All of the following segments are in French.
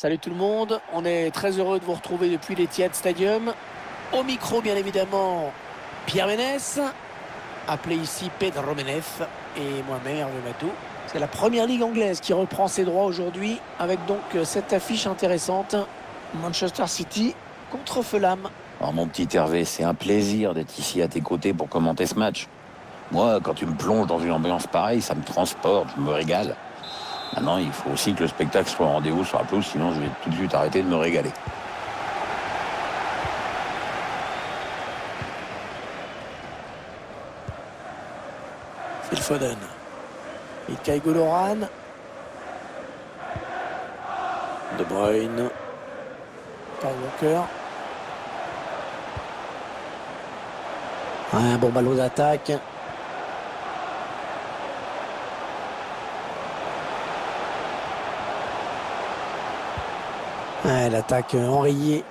Salut tout le monde, on est très heureux de vous retrouver depuis l'Etihad Stadium. Au micro, bien évidemment, Pierre Ménès, appelé ici Pedro Ménez, et moi-même, Hervé Matou. C'est la première ligue anglaise qui reprend ses droits aujourd'hui, avec donc cette affiche intéressante. Manchester City contre Fulham. Alors mon petit Hervé, c'est un plaisir d'être ici à tes côtés pour commenter ce match. Moi, quand tu me plonges dans une ambiance pareille, ça me transporte, je me régale. Maintenant, il faut aussi que le spectacle soit au rendez-vous sur la pelouse, sinon je vais tout de suite arrêter de me régaler. Phil Foden. Ilkay Gündoğan. De Bruyne. Kyle Walker. Un bon ballon d'attaque. L'attaque enrayée.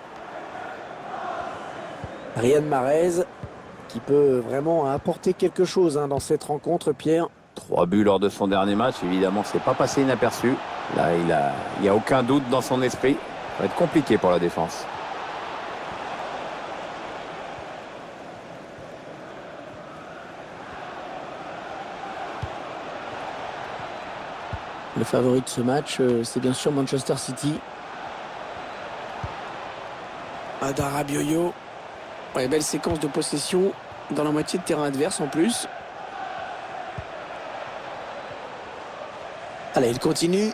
Riyad Mahrez qui peut vraiment apporter quelque chose dans cette rencontre, Pierre. 3 buts lors de son dernier match, évidemment, c'est pas passé inaperçu. Là, il y a aucun doute dans son esprit. Ça va être compliqué pour la défense. Le favori de ce match, c'est bien sûr Manchester City. Adara Bioyo. Ouais, belle séquence de possession dans la moitié de terrain adverse en plus. Allez, il continue.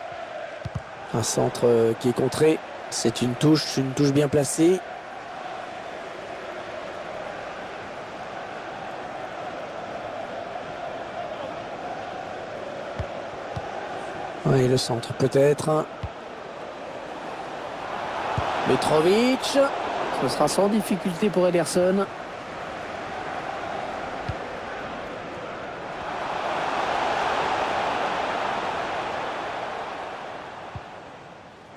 Un centre qui est contré. C'est une touche bien placée. Oui, le centre peut-être. Mitrovic. Ce sera sans difficulté pour Ederson.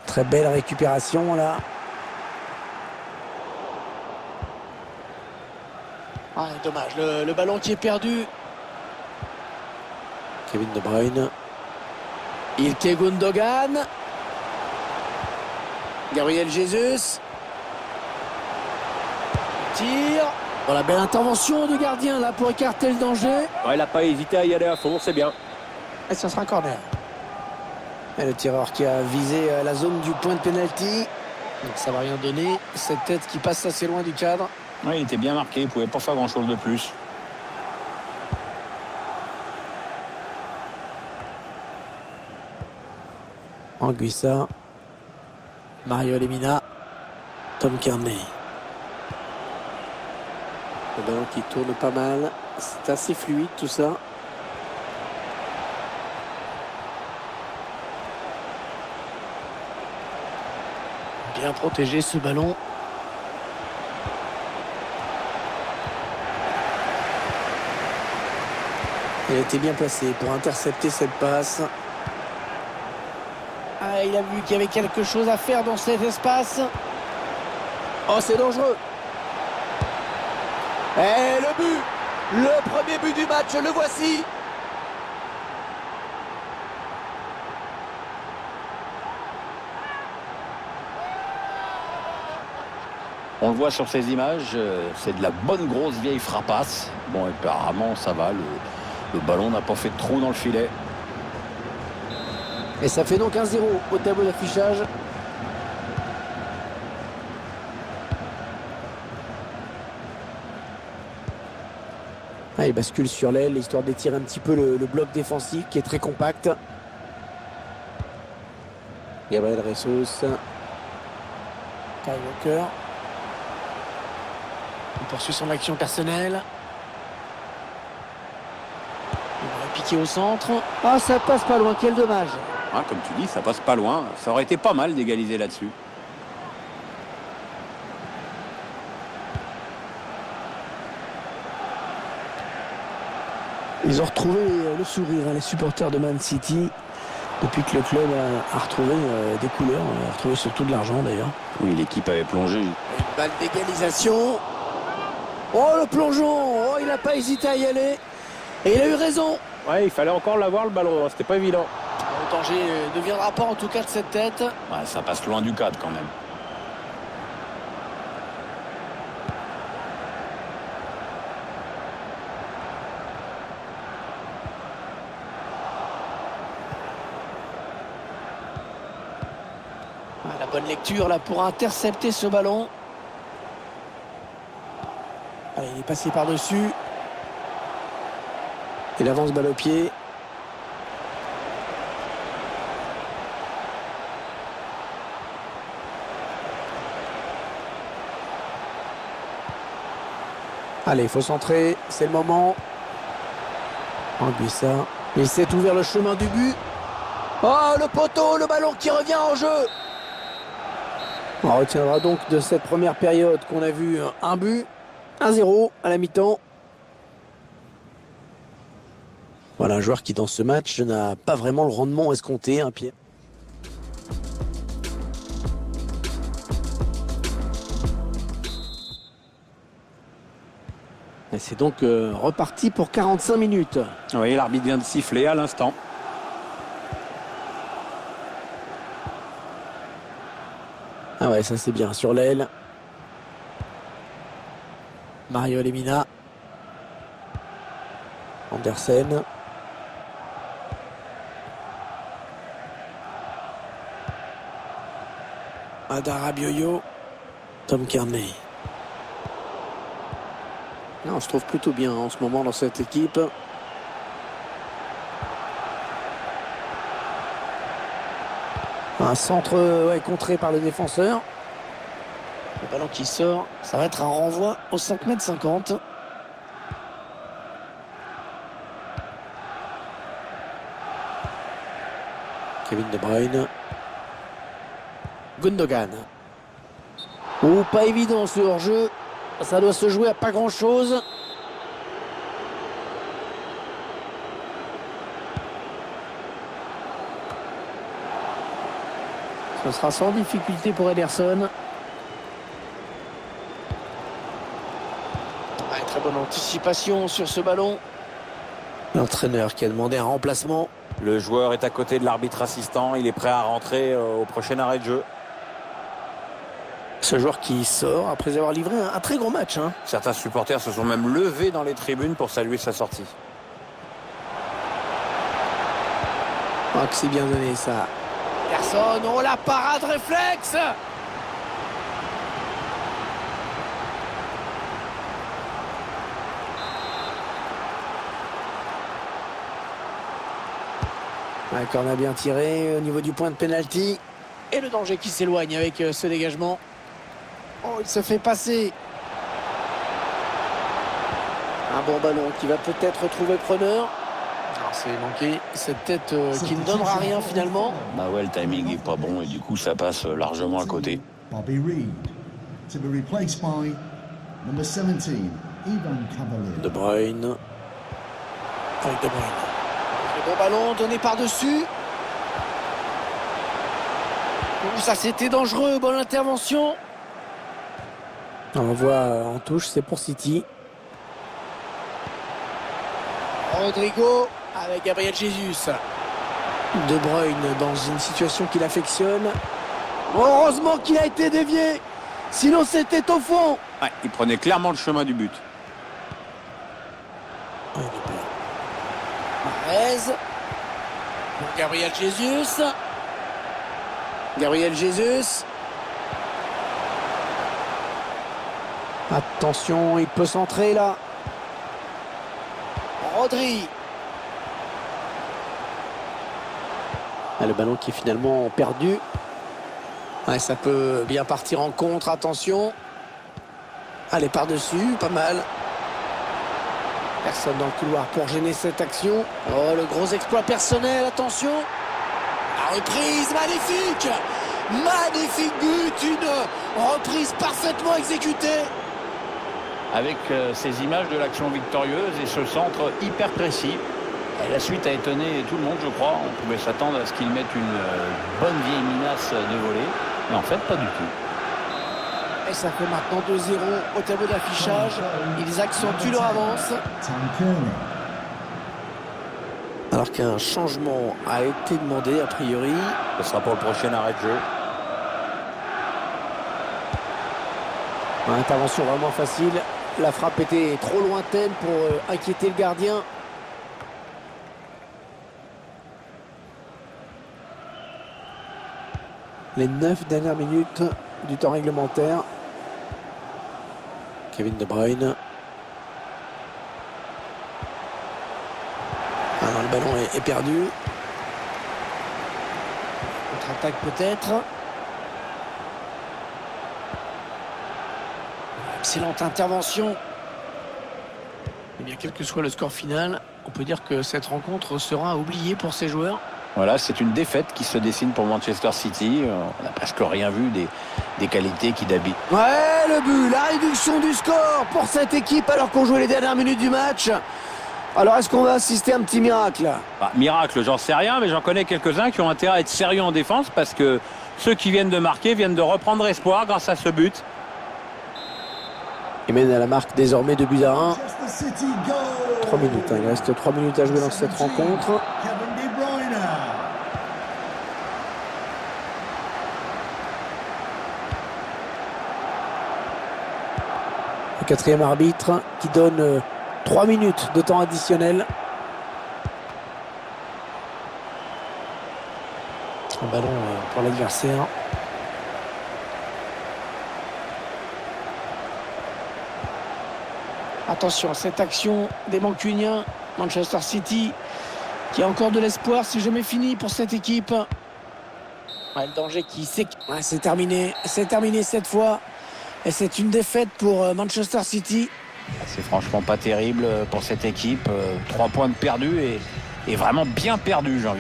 Très belle récupération là. Ah, dommage, le ballon qui est perdu. Kevin De Bruyne. Ilkay Gündoğan. Gabriel Jesus. Tir. Bon, la belle intervention du gardien là pour écarter le danger. Ouais, il n'a pas hésité à y aller à fond, c'est bien. Et ça sera un corner. Et le tireur qui a visé la zone du point de pénalty. Donc ça va rien donner. Cette tête qui passe assez loin du cadre. Ouais, il était bien marqué, il ne pouvait pas faire grand-chose de plus. Anguissa. Mario Lemina. Tom Kearney. Le ballon qui tourne pas mal. C'est assez fluide tout ça. Bien protégé ce ballon. Il a été bien placé pour intercepter cette passe. Ah, il a vu qu'il y avait quelque chose à faire dans cet espace. Oh, c'est dangereux. Et le but, le premier but du match, le voici. On le voit sur ces images, c'est de la bonne grosse vieille frappasse. Bon, apparemment, ça va, le ballon n'a pas fait de trou dans le filet. Et ça fait donc 1-0 au tableau d'affichage. Ah, il bascule sur l'aile, histoire d'étirer un petit peu le bloc défensif qui est très compact. Gabriel Jesus. Kyle Walker. Il poursuit son action personnelle. Il va piquer au centre. Ah, ça passe pas loin, quel dommage. Ah, comme tu dis, ça passe pas loin. Ça aurait été pas mal d'égaliser là-dessus. Ils ont retrouvé le sourire, les supporters de Man City, depuis que le club a retrouvé des couleurs, a retrouvé surtout de l'argent d'ailleurs. Oui, l'équipe avait plongé. Une balle d'égalisation. Oh, le plongeon. Oh, il n'a pas hésité à y aller. Et il a eu raison. Ouais, il fallait encore l'avoir le ballon, hein. C'était pas évident. Le danger ne viendra pas en tout cas de cette tête. Ouais, ça passe loin du cadre quand même. La bonne lecture là pour intercepter ce ballon. Allez, il est passé par-dessus. Il avance balle au pied. Allez, il faut centrer, c'est le moment. Anguissa, il s'est ouvert le chemin du but. Oh, le poteau, le ballon qui revient en jeu. On retiendra donc de cette première période qu'on a vu un but, 1-0 à la mi-temps. Voilà un joueur qui dans ce match n'a pas vraiment le rendement escompté, hein, Pierre. Et c'est donc reparti pour 45 minutes. Oui, l'arbitre vient de siffler à l'instant. Ah ouais, ça c'est bien, sur l'aile. Mario Lemina. Andersen. Adara Bioyo. Tom Kearney. Non, je trouve plutôt bien en ce moment dans cette équipe. Un centre contré par le défenseur. Le ballon qui sort, ça va être un renvoi au 5,50 m. Kevin De Bruyne. Gundogan. Oh, pas évident ce hors-jeu. Ça doit se jouer à pas grand-chose. Ce sera sans difficulté pour Ederson. Ah, très bonne anticipation sur ce ballon. L'entraîneur qui a demandé un remplacement. Le joueur est à côté de l'arbitre assistant. Il est prêt à rentrer au prochain arrêt de jeu. Ce joueur qui sort après avoir livré un très gros match. Hein. Certains supporters se sont même levés dans les tribunes pour saluer sa sortie. Oh, que c'est bien donné ça. Personne, oh la parade réflexe. Ouais, corner bien tiré au niveau du point de pénalty. Et le danger qui s'éloigne avec ce dégagement. Oh, il se fait passer. Un bon ballon qui va peut-être retrouver le preneur. Alors c'est manqué. Cette tête qui ne donnera rien finalement. Bah ouais, le timing est pas bon et du coup ça passe largement à côté. Bobby Reed, to be replaced by number 17, Ivan Cavalier. De Bruyne. Avec De Bruyne. Le bon ballon donné par-dessus. Ça c'était dangereux, bonne intervention. On voit en touche, c'est pour City. Rodrigo avec Gabriel Jesus. De Bruyne dans une situation qu'il affectionne. Heureusement qu'il a été dévié. Sinon c'était au fond. Ouais, il prenait clairement le chemin du but. Mahrez. Gabriel Jesus. Gabriel Jesus. Attention, il peut centrer là. Rodri. Ah, le ballon qui est finalement perdu. Ouais, ça peut bien partir en contre, attention. Allez, par-dessus, pas mal. Personne dans le couloir pour gêner cette action. Oh, le gros exploit personnel, attention. La reprise, magnifique. Magnifique but, une reprise parfaitement exécutée. Avec ces images de l'action victorieuse et ce centre hyper précis. Et la suite a étonné tout le monde, je crois. On pouvait s'attendre à ce qu'ils mettent une bonne vieille minace de volée. Mais en fait, pas du tout. Et ça fait maintenant 2-0 au tableau d'affichage. Ils accentuent leur avance. Alors qu'un changement a été demandé a priori. Ce sera pour le prochain arrêt de jeu. Intervention vraiment facile. La frappe était trop lointaine pour inquiéter le gardien. Les 9 dernières minutes du temps réglementaire. Kevin De Bruyne. Alors le ballon est perdu. Contre-attaque peut-être. Excellente intervention. Et bien, quel que soit le score final, on peut dire que cette rencontre sera oubliée pour ces joueurs. Voilà, c'est une défaite qui se dessine pour Manchester City. On n'a presque rien vu des qualités qui d'habitude. Ouais, le but, la réduction du score pour cette équipe alors qu'on jouait les dernières minutes du match. Alors, est-ce qu'on va assister à un petit miracle? Bah, miracle, j'en sais rien, mais j'en connais quelques-uns qui ont intérêt à être sérieux en défense parce que ceux qui viennent de marquer viennent de reprendre espoir grâce à ce but. Il mène à la marque désormais 2-1. Manchester City goal. 3 minutes, il reste 3 minutes à jouer dans cette rencontre. Kevin De Bruyne. Le quatrième arbitre qui donne 3 minutes de temps additionnel. Un ballon pour l'adversaire. Attention à cette action des Mancuniens. Manchester City qui a encore de l'espoir, c'est jamais fini pour cette équipe. Ouais, le danger qui sait. Ouais, c'est terminé cette fois. Et c'est une défaite pour Manchester City. C'est franchement pas terrible pour cette équipe. 3 points de perdus et vraiment bien perdus, j'ai envie.